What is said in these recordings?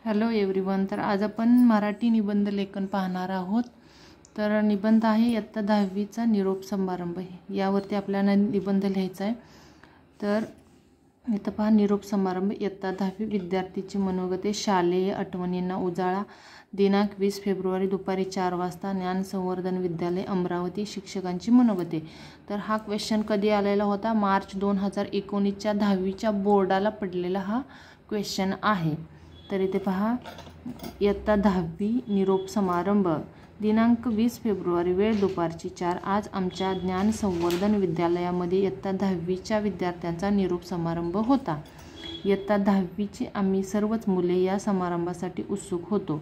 Hello everyone. तर आज आपण मराठी निबंध लेखन पाहणार आहोत। तर निबंध आहे इयत्ता 10वीचा निरोप समारंभ। यावरती आपल्याला निबंध लिहायचा आहे। तर इथं पहा, निरोप समारंभ इयत्ता 10वी विद्यार्थीची मनोगते शालेय आठवणींना उजाळा। दिनांक 20 फेब्रुवारी दुपारी 4 वाजता ज्ञान संवर्धन विद्यालय अमरावती। शिक्षकांची मनोगते। तर हा क्वेश्चन कधी आलेला होता? मार्च 2019च्या 10वीच्या बोर्डाला पडलेला हा क्वेश्चन आहे। तर इथे पहा, इयत्ता 10वी निरोप समारंभ दिनांक 20 फेब्रुवारी वेळ दुपारची 4। आज आमच्या ज्ञान संवर्धन विद्यालयामध्ये इयत्ता 10वीच्या विद्यार्थ्यांचा निरोप समारंभ होता। इयत्ता 10वीची आम्ही सर्वच मुले या समारंभासाठी उत्सुक होतो।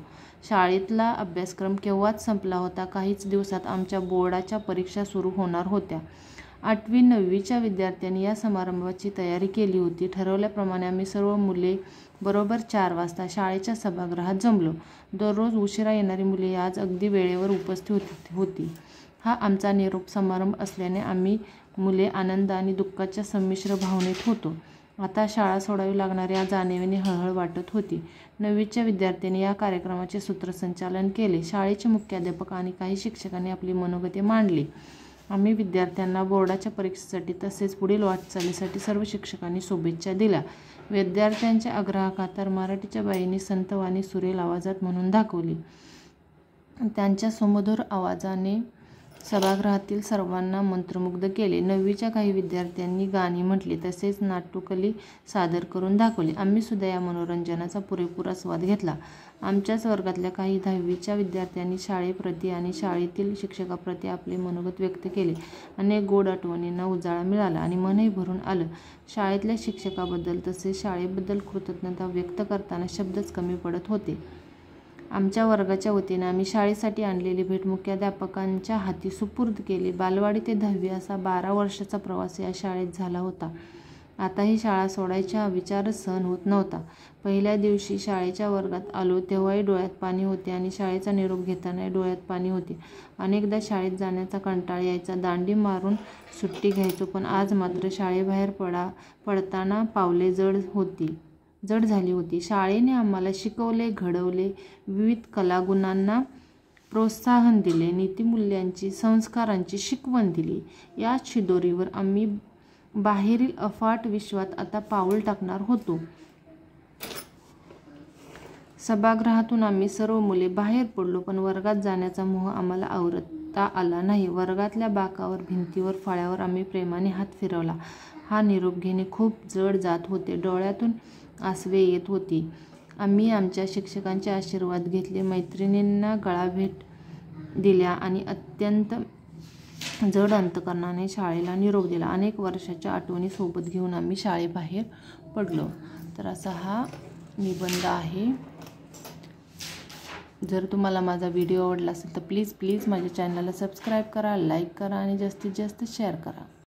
शाळेतला अभ्यासक्रम केव्हाच संपला होता। काहीच दिवसात आमच्या बोर्डाच्या परीक्षा सुरू होणार होत्या। 8वी 9वीच्या विद्यार्थ्यांनी या समारंभाची तयारी केली होती। ठरवल्याप्रमाणे आम्ही सर्व मुले बरोबर 4 वाजता शाळेच्या सभागृहात जमलो। दररोज उशिरा येणारी मुले आज अगदी वेळेवर उपस्थित होती। हा आमचा निरोप समारंभ असल्याने आम्ही मुले आनंद आणि दुःखाच्या संमिश्र भावनेत होतो। आता शाळा सोडावी लागणार या जाणीवेने हळहळ वाटत होती। 9वीच्या विद्यार्थ्यांनी या कार्यक्रमाचे सूत्रसंचालन केले। शाळेचे मुख्याध्यापक आणि काही शिक्षकांनी आपली मनोगते मांडली। आम्ही विद्यार्थ्यांना बोर्डाच्या परीक्षेसाठी तसेच पुढील वाटचालीसाठी सर्व शिक्षकांनी शुभेच्छा दिल्या। विद्यार्थ्यांच्या आग्रहाखातर मराठीच्या बाईंनी संतवाणी सुरेल आवाजात म्हणून दाखवली। त्यांच्या सुमधुर आवाजाने सभागृहातील सर्वांना मंत्रमुग्ध केले। 9वीच्या काही विद्यार्थ्यांनी गाणी म्हटली तसेच नाटुकली सादर करून दाखवली। आम्ही सुद्धा या मनोरंजनाचा पुरेपूर आस्वाद घेतला। आमच्याच वर्गातल्या काही 10वीच्या विद्यार्थ्यांनी शाळेप्रती आणि शाळेतील शिक्षकाप्रती आपले मनोगत व्यक्त केले। अनेक गोड आठवणींना उजाळा मिळाला आणि मनही भरून आलं। शाळेतल्या शिक्षकाबद्दल तसेच शाळेबद्दल कृतज्ञता व्यक्त करताना शब्दच कमी पडत होते। आमच्या वर्गाच्या वतीने आम्ही शाळेसाठी आणलेली भेट मुख्याध्यापकांच्या हाती सुपूर्द केली। बालवाडी ते 10वी असा 12 वर्षाचा प्रवास या शाळेत झाला होता। आता ही शाळा सोडायचा विचारच सहन होत नव्हता। पहिल्या दिवशी शाळेच्या वर्गात आलो तेव्हाही डोळ्यात पाणी होते आणि शाळेचा निरोप घेतानाही डोळ्यात पाणी होते। अनेकदा शाळेत जाण्याचा कंटाळा यायचा, दांडी मारून सुट्टी घ्यायचो, पण आज मात्र शाळेबाहेर पडताना पावले जड झाली होती। शाळेने आम्हाला शिकवले, घडवले, विविध कलागुणांना प्रोत्साहन दिले, नीतिमूल्यांची, संस्कारांची शिकवण दिली। याच शिदोरीवर आम्ही बाहेरील अफाट विश्वात आता पाऊल टाकणार होतो। सभागृहातून आम्ही सर्व मुले बाहेर पडलो, पण वर्गात जाण्याचा मोह आम्हाला आवरता आला नाही। वर्गातल्या बाकावर, भिंतीवर, फळ्यावर आम्ही प्रेमाने हात फिरवला। हा निरोप घेणे खूप जड जात होते। डोळ्यातून आसवे येत होती। आम्ही आमच्या शिक्षकांचे आशीर्वाद घेतले, मैत्रिणींना गळाभेट दिल्या आणि अत्यंत जड अंतकरणाने शाळेला निरोप दिला। अनेक वर्षाच्या आठवणी सोबत घेऊन आम्ही शाळेबाहेर पडलो। तर असा हा निबंध आहे। जर तुम्हाला माझा व्हिडिओ आवडला असेल तर प्लीज माझ्या चॅनलला सबस्क्राईब करा, लाईक करा आणि जास्तीत जास्त शेअर करा।